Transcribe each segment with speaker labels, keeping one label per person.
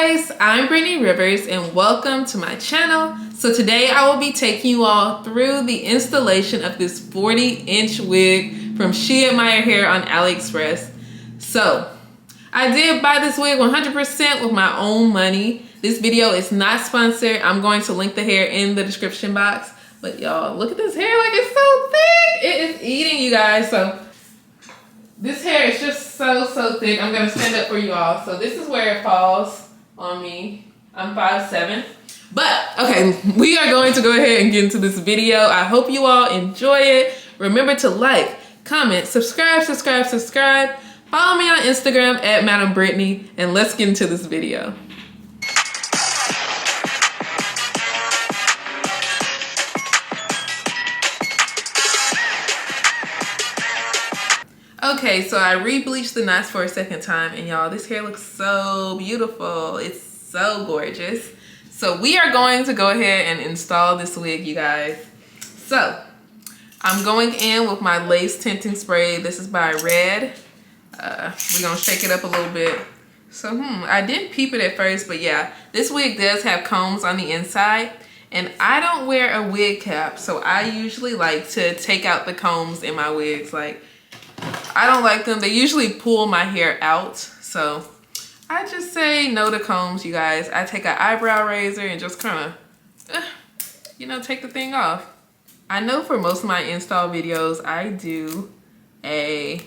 Speaker 1: guys, I'm Brittany Rivers and welcome to my channel. So today I will be taking you all through the installation of this 40-inch wig from She Admire Hair on AliExpress. So I did buy this wig 100% with my own money. This video is not sponsored. I'm going to link the hair in the description box. But y'all, look at this hair, like it's so thick. It is eating, you guys. So this hair is just so thick. I'm gonna stand up for you all. So this is where it falls on me. I'm 5'7". But okay, we are going to go ahead and get into this video. I hope you all enjoy it. Remember to like, comment, subscribe. Follow me on Instagram at Madam Brittany, and let's get into this video. Okay, so I re-bleached the knots for a second time, and y'all, this hair looks so beautiful. It's so gorgeous. So we are going to go ahead and install this wig, you guys. So I'm going in with my lace tinting spray. This is by Red. We're gonna shake it up a little bit. So I didn't peep it at first, but yeah, this wig does have combs on the inside, and I don't wear a wig cap, so I usually like to take out the combs in my wigs. Like, I don't like them. They usually pull my hair out, so I just say no to combs, you guys. I take an eyebrow razor and just kind of, you know, take the thing off. I know for most of my install videos, I do a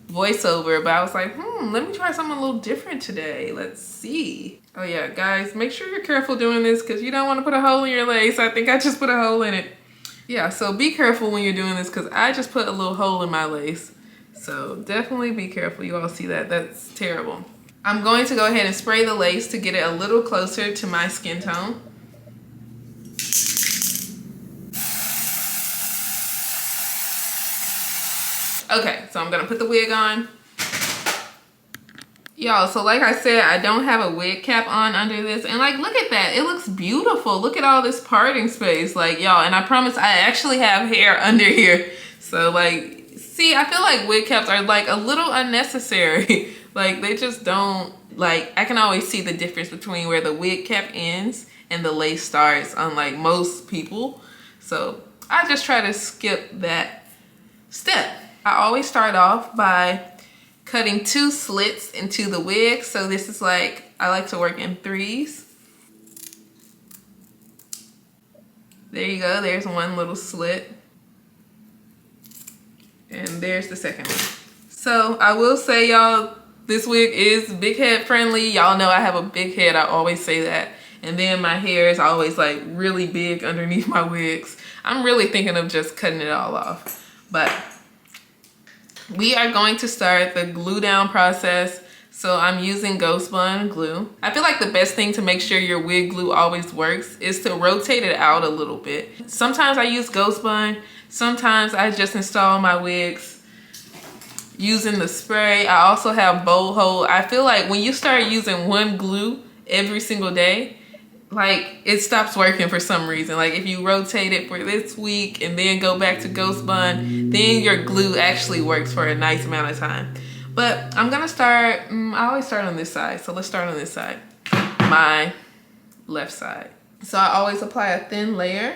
Speaker 1: voiceover, but I was like, let me try something a little different today. Let's see. Oh yeah, guys, make sure you're careful doing this because you don't want to put a hole in your lace. I think I just put a hole in it. Yeah, so be careful when you're doing this because I just put a little hole in my lace. So definitely be careful. You all see that? That's terrible. I'm going to go ahead and spray the lace to get it a little closer to my skin tone. Okay, so I'm gonna put the wig on. Y'all, so like I said, I don't have a wig cap on under this, and like, look at that, it looks beautiful. Look at all this parting space, like, y'all, and I promise I actually have hair under here. So like, see, I feel like wig caps are like a little unnecessary. Like, they just don't, like, I can always see the difference between where the wig cap ends and the lace starts on like most people. So I just try to skip that step. I always start off by cutting 2 slits into the wig. So this is like, I like to work in 3s. There you go, there's one little slit. And there's the second one. So I will say, y'all, this wig is big head friendly. Y'all know I have a big head, I always say that. And then my hair is always like really big underneath my wigs. I'm really thinking of just cutting it all off. But we are going to start the glue down process. So I'm using Ghost Bond glue. I feel like the best thing to make sure your wig glue always works is to rotate it out a little bit. Sometimes I use Ghost Bond. Sometimes I just install my wigs using the spray. I also have bowl hold. I feel like when you start using one glue every single day, like, it stops working for some reason. Like, if you rotate it for this week and then go back to Ghost Bond, then your glue actually works for a nice amount of time. But I'm gonna start, I always start on this side. So let's start on this side, my left side. So I always apply a thin layer.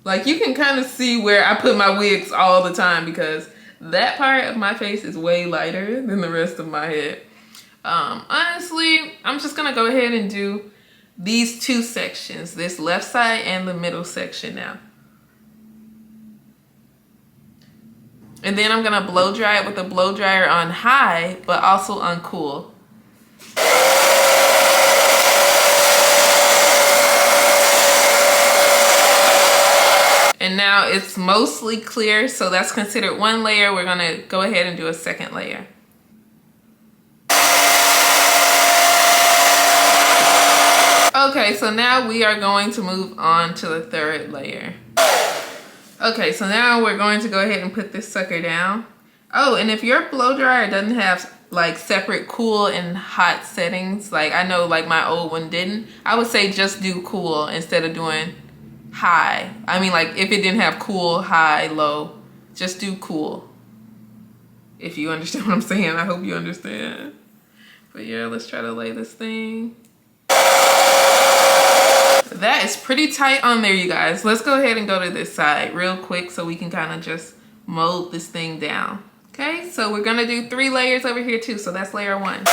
Speaker 1: Like, you can kind of see where I put my wigs all the time because that part of my face is way lighter than the rest of my head. Honestly, I'm just gonna go ahead and do these 2 sections, this left side and the middle section now. And then I'm gonna blow dry it with a blow dryer on high, but also on cool. And now it's mostly clear, so that's considered 1 layer. We're gonna go ahead and do a 2nd layer. Okay, so now we are going to move on to the 3rd layer. Okay, so now we're going to go ahead and put this sucker down. Oh, and if your blow dryer doesn't have like separate cool and hot settings, like I know like my old one didn't, I would say just do cool instead of doing high. I mean, like, if it didn't have cool, high, low, just do cool. If you understand what I'm saying, I hope you understand. But yeah, let's try to lay this thing. That is pretty tight on there, you guys. Let's go ahead and go to this side real quick so we can kind of just mold this thing down. Okay, so we're gonna do 3 layers over here too. So that's layer 1.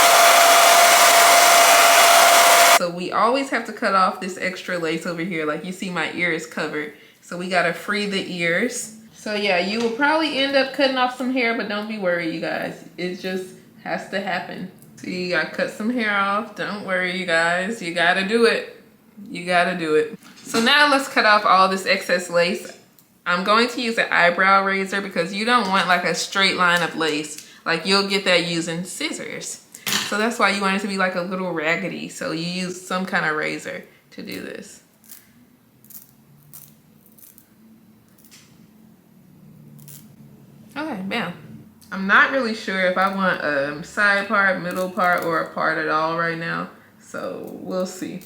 Speaker 1: So we always have to cut off this extra lace over here. Like you see my ear is covered. So we gotta free the ears. So yeah, you will probably end up cutting off some hair, but don't be worried, you guys. It just has to happen. See, I cut some hair off. Don't worry, you guys. You gotta do it. You gotta do it. So now let's cut off all this excess lace. I'm going to use an eyebrow razor because you don't want like a straight line of lace. Like you'll get that using scissors. So that's why you want it to be like a little raggedy. So you use some kind of razor to do this. Okay, bam. I'm not really sure if I want a side part, middle part, or a part at all right now. So we'll see.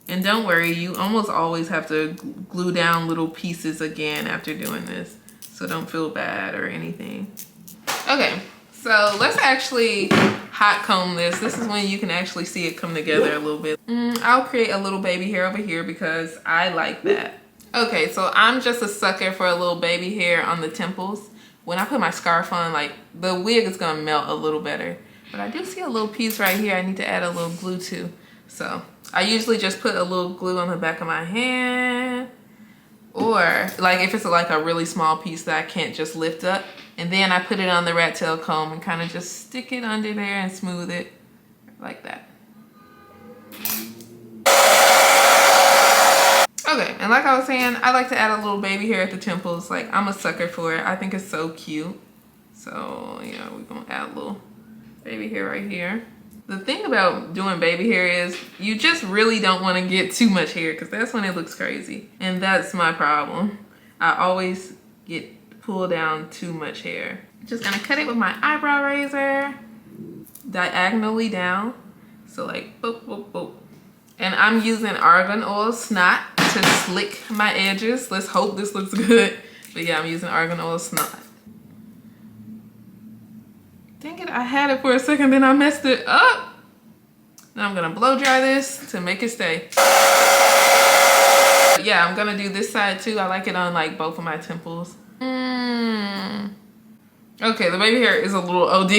Speaker 1: And don't worry, you almost always have to glue down little pieces again after doing this. So don't feel bad or anything. Okay, so let's actually hot comb this. This is when you can actually see it come together a little bit. I'll create a little baby hair over here because I like that. Okay, so I'm just a sucker for a little baby hair on the temples. When I put my scarf on, like the wig is gonna melt a little better. But I do see a little piece right here I need to add a little glue to. So I usually just put a little glue on the back of my hand, or like if it's like a really small piece that I can't just lift up, and then I put it on the rat tail comb and kind of just stick it under there and smooth it like that. Okay, and like I was saying, I like to add a little baby hair at the temples. Like I'm a sucker for it. I think it's so cute. So yeah, we're gonna add a little baby hair right here. The thing about doing baby hair is you just really don't want to get too much hair because that's when it looks crazy. And that's my problem. I always get pulled down too much hair. Just gonna cut it with my eyebrow razor diagonally down. So like boop, boop, boop. And I'm using argan oil snot to slick my edges. Let's hope this looks good. But yeah, I'm using argan oil snot. Dang it, I had it for a second, then I messed it up. Now I'm gonna blow dry this to make it stay. Yeah, I'm gonna do this side too. I like it on like both of my temples. Okay, the baby hair is a little OD.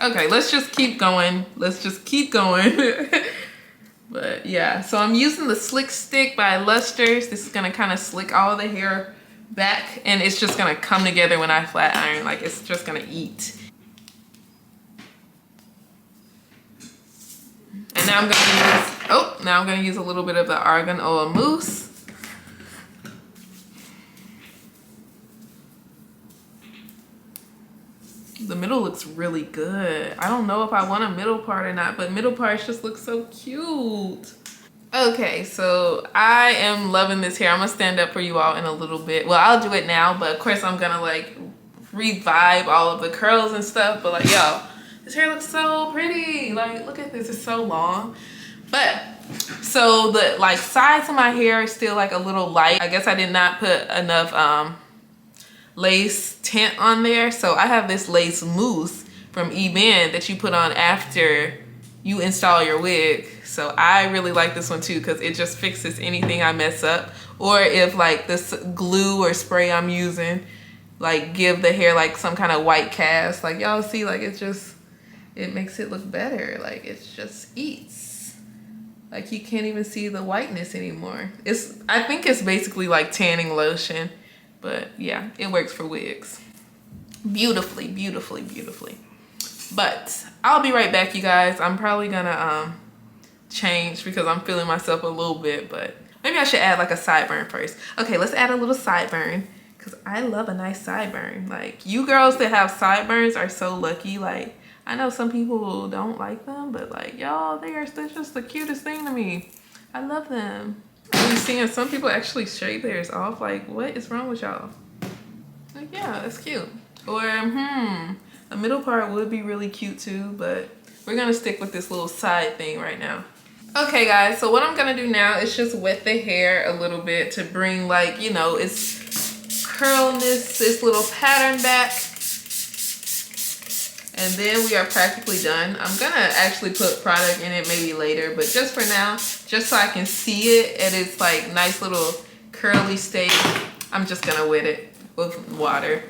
Speaker 1: Okay, let's just keep going. Let's just keep going. But yeah, so I'm using the Slick Stick by Luster's. This is gonna kind of slick all the hair back, and it's just gonna come together when I flat iron. Like it's just gonna eat. And now I'm gonna use a little bit of the argan oil mousse. The middle looks really good. I don't know if I want a middle part or not, but middle parts just look so cute. Okay, so I am loving this hair. I'm gonna stand up for you all in a little bit. Well, I'll do it now, but of course I'm gonna like revive all of the curls and stuff. But like, y'all, this hair looks so pretty. Like, look at this, it's so long. But so the like sides of my hair is still like a little light. I guess I did not put enough lace tint on there. So I have this lace mousse from eBay that you put on after you install your wig. So I really like this one too because it just fixes anything I mess up, or if like this glue or spray I'm using like give the hair like some kind of white cast. Like y'all see, like it makes it look better. Like it just eats. Like you can't even see the whiteness anymore. I think it's basically like tanning lotion, but yeah, it works for wigs beautifully, beautifully, beautifully. But I'll be right back, you guys. I'm probably gonna change because I'm feeling myself a little bit, but maybe I should add like a sideburn first. Okay, let's add a little sideburn because I love a nice sideburn. Like you girls that have sideburns are so lucky. Like I know some people don't like them, but like y'all, they're just the cutest thing to me. I love them. I'm seeing some people actually shave theirs off. Like what is wrong with y'all? Like yeah, that's cute. Or a middle part would be really cute too, but we're gonna stick with this little side thing right now. Okay guys, so what I'm gonna do now is just wet the hair a little bit to bring like, you know, its curlness, this little pattern back. And then we are practically done. I'm gonna actually put product in it maybe later, but just for now, just so I can see it and it's like nice little curly state, I'm just gonna wet it with water.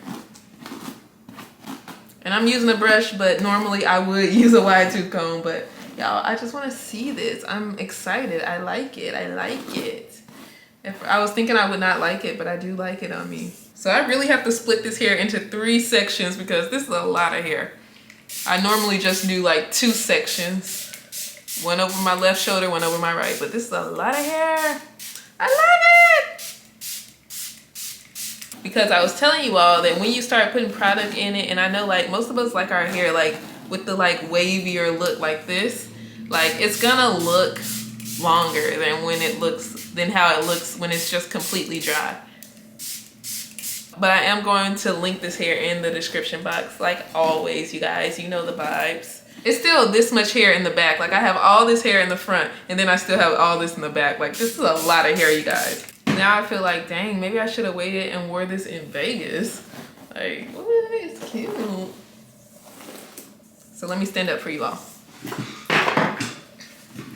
Speaker 1: And I'm using a brush, but normally I would use a wide tooth comb, but y'all, I just wanna see this. I'm excited, I like it, I like it. I was thinking I would not like it, but I do like it on me. So I really have to split this hair into 3 sections because this is a lot of hair. I normally just do like 2 sections. One over my left shoulder, one over my right, but this is a lot of hair. I love it! Because I was telling you all that when you start putting product in it, and I know like most of us like our hair like with the like wavier look like this, like it's gonna look longer than how it looks when it's just completely dry. But I am going to link this hair in the description box, like always, you guys. You know the vibes. It's still this much hair in the back. Like I have all this hair in the front, and then I still have all this in the back. Like this is a lot of hair, you guys. Now I feel like, dang, maybe I should have waited and wore this in Vegas. Like, what? It's cute. So let me stand up for you all.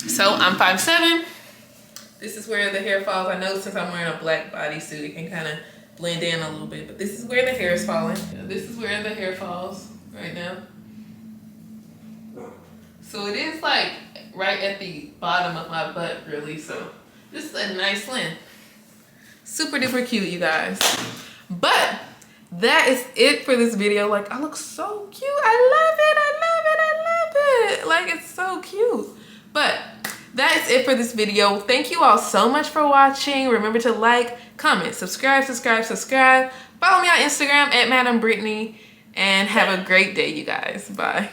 Speaker 1: So I'm 5'7". This is where the hair falls. I know since I'm wearing a black bodysuit, it can kind of blend in a little bit, but this is where the hair is falling. This is where the hair falls right now. So it is like right at the bottom of my butt, really. So this is a nice length. Super duper cute, you guys. But that is it for this video. Like I look so cute. I love it. I love it. I love it. Like it's so cute. But that is it for this video. Thank you all so much for watching. Remember to like, comment, subscribe. Follow me on Instagram at Madam Brittany, and have a great day, you guys. Bye.